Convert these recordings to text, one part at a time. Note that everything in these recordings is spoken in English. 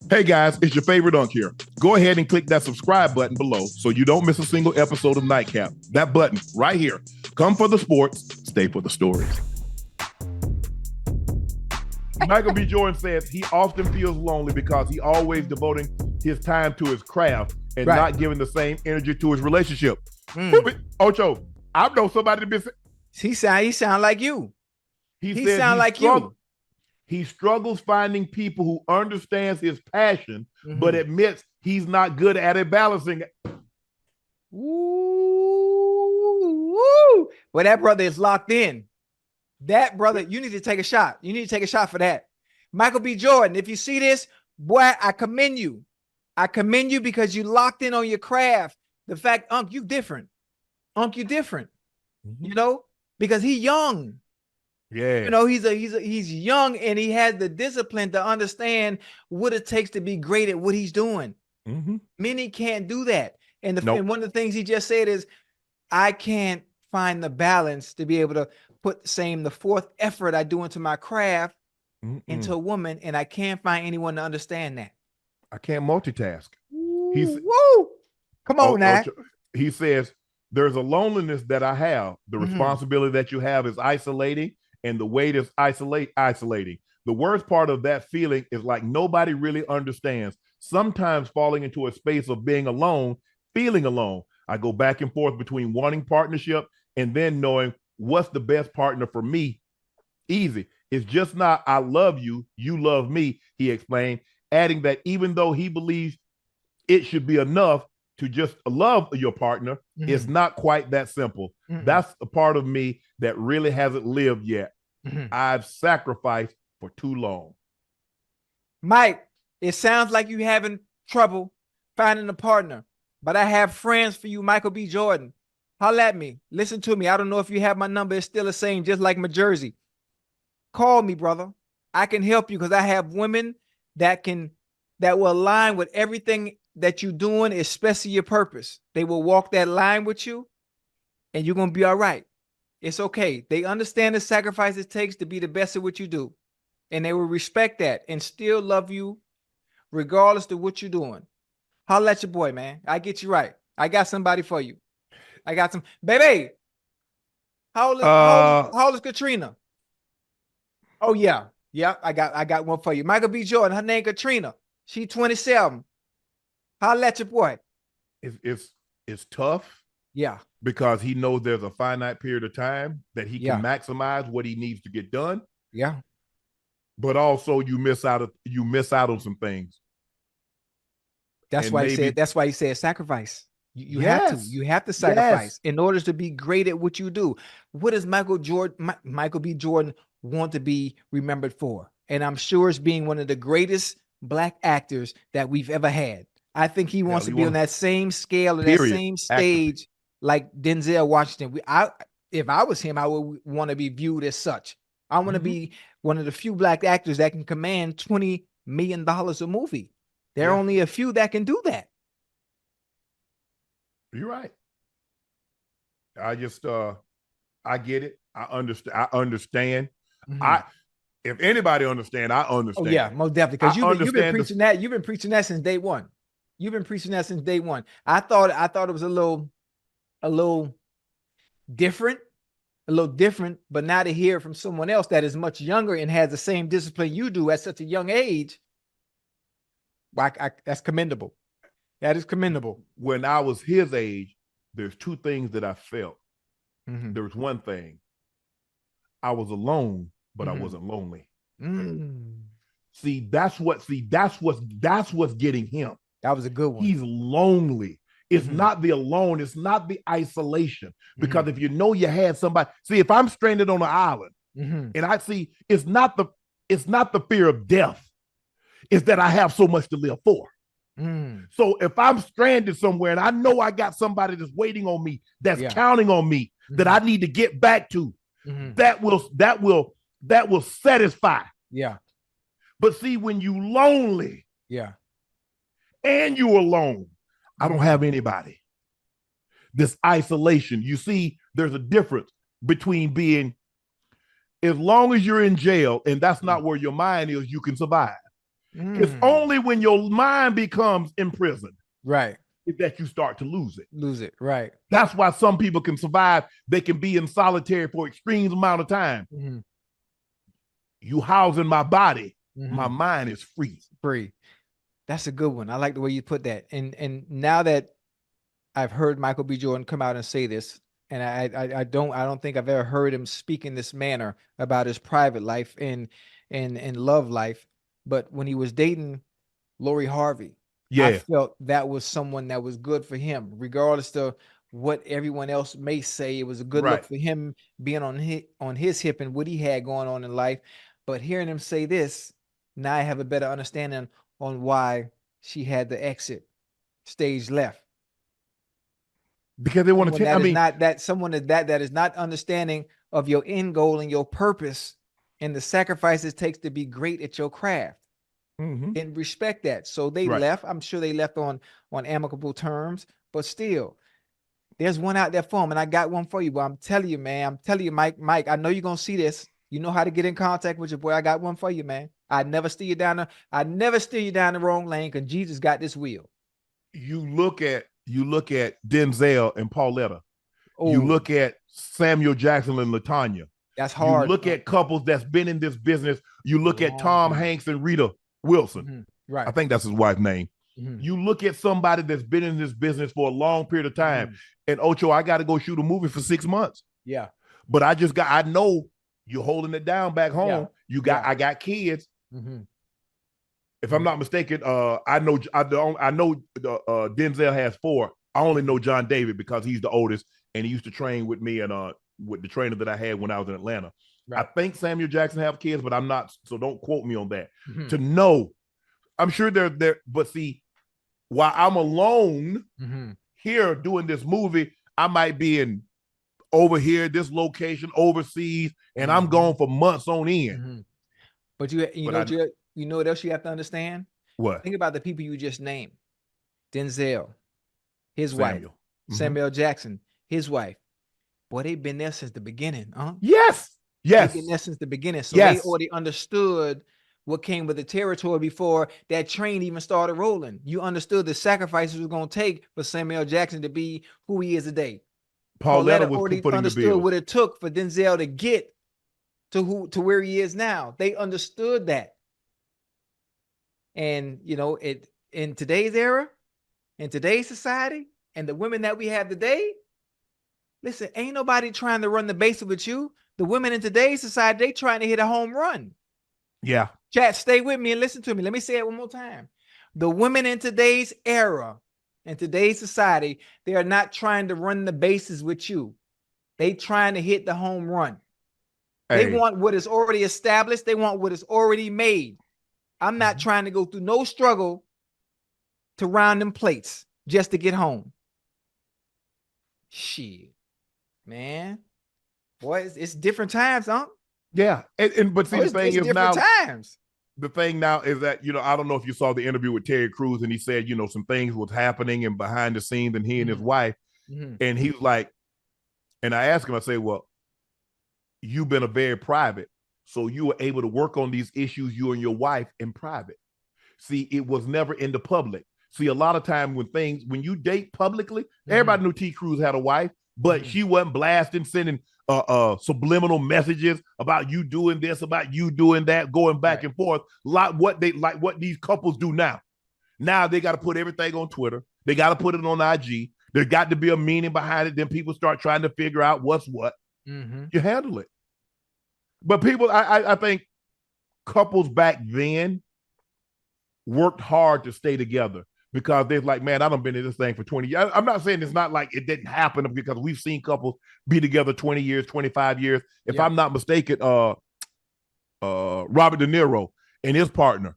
Hey guys, it's your favorite Unk here. Go ahead and click that subscribe button below so you don't miss a single episode of Nightcap. That button right here. Come for the sports, stay for the stories. Michael B. Jordan says he often feels lonely because he always devoting his time to his craft and not giving the same energy to his relationship. Ocho, I know somebody that been. He sound like you. He sound like you. He struggles finding people who understands his passion, but admits he's not good at it balancing it. Ooh. Well, that brother is locked in. That brother, you need to take a shot. You need to take a shot for that. Michael B. Jordan, if you see this, boy, I commend you. I commend you because you locked in on your craft. The fact, Unc, you different. Unc, you different. You know, because he young. Yeah. You know, he's young and he has the discipline to understand what it takes to be great at what he's doing. Many can't do that. And, and one of the things he just said is, I can't find the balance to be able to put the fourth effort I do into my craft into a woman, and I can't find anyone to understand that. I can't multitask. Come on now. He says, there's a loneliness that I have. The responsibility that you have is isolating, and the weight is isolating. The worst part of that feeling is like nobody really understands. Sometimes falling into a space of being alone, feeling alone. I go back and forth between wanting partnership and then knowing what's the best partner for me. Easy. It's just not, I love you, you love me, he explained, adding that even though he believes it should be enough to just love your partner, it's not quite that simple. That's the part of me that really hasn't lived yet. I've sacrificed for too long. Mike, it sounds like you're having trouble finding a partner, but I have friends for you, Michael B. Jordan. Holla at me. Listen to me. I don't know if you have my number. It's still the same, just like my jersey. Call me, brother. I can help you because I have women that will align with everything that you're doing, especially your purpose. They will walk that line with you, and you're going to be all right. It's okay. They understand the sacrifice it takes to be the best at what you do, and they will respect that and still love you regardless of what you're doing. Holla at your boy, man. I get you right. I got somebody for you. I got some. Baby, how old is Katrina? Oh, yeah. Yeah, I got one for you. Michael B. Jordan, her name Katrina. She 27. Holla at your boy. It's tough. Yeah. Because he knows there's a finite period of time that he can maximize what he needs to get done. Yeah. But also you miss out on some things. That's why he said sacrifice. You have to sacrifice in order to be great at what you do. What does Michael B. Jordan want to be remembered for? And I'm sure it's being one of the greatest Black actors that we've ever had. I think he wants to be on that same scale or that same stage like Denzel Washington. If I was him, I would want to be viewed as such. I want to be one of the few Black actors that can command $20 million a movie. There are only a few that can do that. You're right. I just I get it. I understand. If anybody understand, I understand. Oh yeah, most definitely. Because you've been preaching that. You've been preaching that since day one. You've been preaching that since day one. I thought it was a little different, but now to hear from someone else that is much younger and has the same discipline you do at such a young age, that's commendable. That is commendable. When I was his age, there's two things that I felt. There was one thing. I was alone, but I wasn't lonely. See, that's what's getting him. That was a good one. He's lonely. It's not the alone. It's not the isolation. Because if you know you had somebody, see, if I'm stranded on an island and I see, it's not the fear of death. It's that I have so much to live for. So if I'm stranded somewhere and I know I got somebody that's waiting on me, that's counting on me, that I need to get back to, that will satisfy. Yeah. But see, when you lonely, and you alone, I don't have anybody. This isolation, you see, there's a difference between being, as long as you're in jail and that's not where your mind is, you can survive. It's only when your mind becomes imprisoned right that you start to lose it. lose it. Right. That's why some people can survive. They can be in solitary for extreme amount of time. You housing my body, my mind is free. Free. That's a good one. I like the way you put that. And now that I've heard Michael B. Jordan come out and say this, and I don't think I've ever heard him speak in this manner about his private life and love life. But when he was dating Lori Harvey, I felt that was someone that was good for him, regardless of what everyone else may say. It was a good look for him being on his hip and what he had going on in life. But hearing him say this, now I have a better understanding on why she had to exit stage left. Because they want to take. Someone that is not understanding of your end goal and your purpose and the sacrifices it takes to be great at your craft. And respect that. So they left. I'm sure they left on amicable terms, but still, there's one out there for them, and I got one for you. But I'm telling you, man. I'm telling you, Mike. I know you're gonna see this. You know how to get in contact with your boy. I got one for you, man. I never steer you down the wrong lane because Jesus got this wheel. You look at Denzel and Pauletta. Oh. You look at Samuel Jackson and LaTanya. That's hard. You look at couples that's been in this business. You look at Tom Hanks and Rita Wilson. Right. I think that's his wife's name. You look at somebody that's been in this business for a long period of time. And Ocho, I got to go shoot a movie for 6 months. Yeah. But I know you're holding it down back home. Yeah. I got kids. If I'm not mistaken, I know Denzel has 4. I only know John David because he's the oldest and he used to train with me and with the trainer that I had when I was in Atlanta. Right. I think Samuel Jackson have kids, but I'm not, so don't quote me on that. To know, I'm sure they're there, but see, while I'm alone here doing this movie, I might be in over here, this location, overseas, and I'm gone for months on end. But you know what else you have to understand? What? Think about the people you just named. Denzel, his wife, Samuel Jackson, his wife. Boy, they've been there since the beginning, huh? Yes. They've been there since the beginning. So they already understood what came with the territory before that train even started rolling. You understood the sacrifices it was going to take for Samuel Jackson to be who he is today. Pauletta already understood what it took for Denzel to get to where he is now. They understood that. And, you know, in today's era, in today's society, and the women that we have today, listen, ain't nobody trying to run the base with you. The women in today's society, they trying to hit a home run. Yeah. Chat, stay with me and listen to me. Let me say it one more time. The women in today's era, in today's society, they are not trying to run the bases with you. They trying to hit the home run. They want what is already established. They want what is already made. I'm not trying to go through no struggle to round them plates just to get home. Shit, man. Boy, it's different times, huh? Yeah. But see, the thing is now, times. The thing now is that, you know, I don't know if you saw the interview with Terry Crews and he said, you know, some things was happening and behind the scenes and he and his wife. And he was like, and I asked him, I say, well, you've been a very private. So you were able to work on these issues, you and your wife, in private. See, it was never in the public. See, a lot of time when you date publicly, everybody knew T. Cruz had a wife, but she wasn't blasting, sending subliminal messages about you doing this, about you doing that, going back and forth, like what these couples do now. Now they got to put everything on Twitter. They got to put it on IG. There got to be a meaning behind it. Then people start trying to figure out what's what. You handle it. But people, I think couples back then worked hard to stay together because they're like, man, I done been in this thing for 20 years. I'm not saying it's not like it didn't happen because we've seen couples be together 20 years, 25 years. If I'm not mistaken, Robert De Niro and his partner,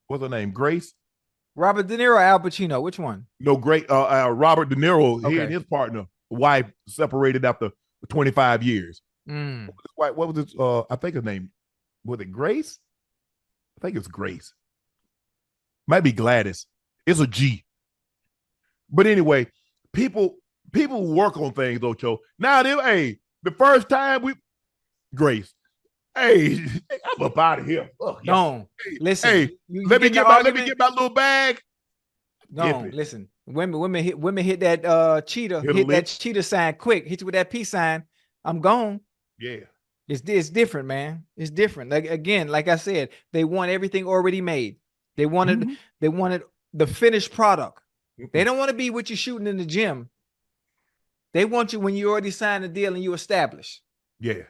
what's her name? Grace? Robert De Niro or Al Pacino? Which one? No, Robert De Niro, he and his partner, wife, separated after 25 years. What was his, I think his name, was it Grace? I think it's Grace. Might be Gladys. It's a G. But anyway, people work on things, Ocho. Now, the first time Grace. Hey, I'm up out of here. Fuck yeah. Gone. Hey, Listen, hey, you let me get in get the my argument. little bag. Gone. Listen, women hit that cheetah sign quick. Hit you with that peace sign. I'm gone. Yeah. It's different, man. It's different. Like again, like I said, they want everything already made. They wanted the finished product. They don't want to be what you're shooting in the gym. They want you when you already signed the deal and you established. Yeah.